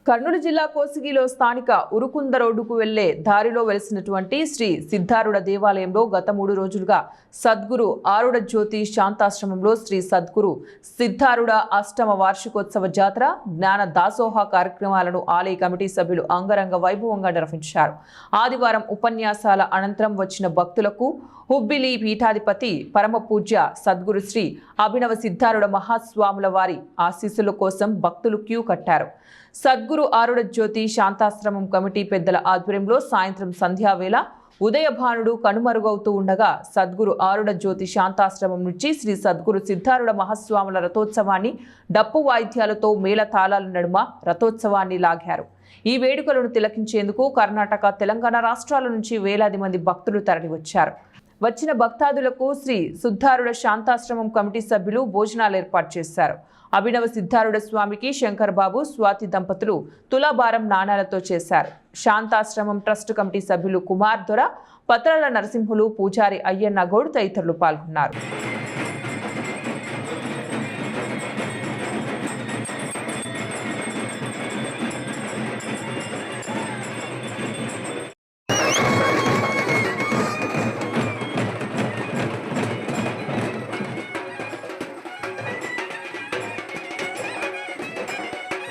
కర్నూలు జిల్లా కోసిగిలో స్థానిక ఉరుకుంద రోడ్డుకు వెళ్లే దారిలో వెలిసినటువంటి శ్రీ సిద్ధారుడ దేవాలయంలో గత 3 రోజులుగా సద్గురు ఆరుడ జ్యోతి శాంతాశ్రమంలో శ్రీ సద్గురు సిద్ధారుడ అష్టమ వార్షికోత్సవ జాతర జ్ఞాన దాసోహ కార్యక్రమాలను ఆలయ కమిటీ సభ్యులు అంగరంగ వైభవంగా నిర్వహించారు. ఆదివారం ఉపన్యాసాల అనంతరం వచ్చిన భక్తులకు హుబ్బిలి పీఠాధిపతి పరమ పూజ్య సద్గురు శ్రీ అభినవ సిద్ధారుడ మహాస్వాముల వారి ఆశీస్సుల కోసం భక్తులు క్యూ కట్టారు. సద్గురు ఆరుడ జ్యోతి శాంతాశ్రమం కమిటీ పెద్దల ఆధ్వర్యంలో సాయంత్రం సంధ్యావేళ ఉదయభానుడు కనుమరుగవుతూ ఉండగా సద్గురు ఆరుడ జ్యోతి శాంతాశ్రమం నుంచి శ్రీ సద్గురు సిద్ధారుడ మహాస్వాముల రథోత్సవాన్ని డప్పు వాయిద్యాలతో మేళతాళాల నడుమ రథోత్సవాన్ని లాగారు. ఈ వేడుకలను తిలకించేందుకు కర్ణాటక, తెలంగాణ రాష్ట్రాల నుంచి వేలాది మంది భక్తులు తరలివచ్చారు. వచ్చిన భక్తాదులకు శ్రీ సిద్ధారుడ శాంతాశ్రమం కమిటీ సభ్యులు భోజనాలు ఏర్పాటు చేశారు. అభినవ సిద్ధారుడ స్వామికి శంకర్ బాబు, స్వాతి దంపతులు తులాభారం నాణాలతో చేశారు. శాంతాశ్రమం ట్రస్ట్ కమిటీ సభ్యులు కుమార్ దొర, పత్రాల నరసింహులు, పూజారి అయ్యన్న గౌడ్ తదితరులు పాల్గొన్నారు.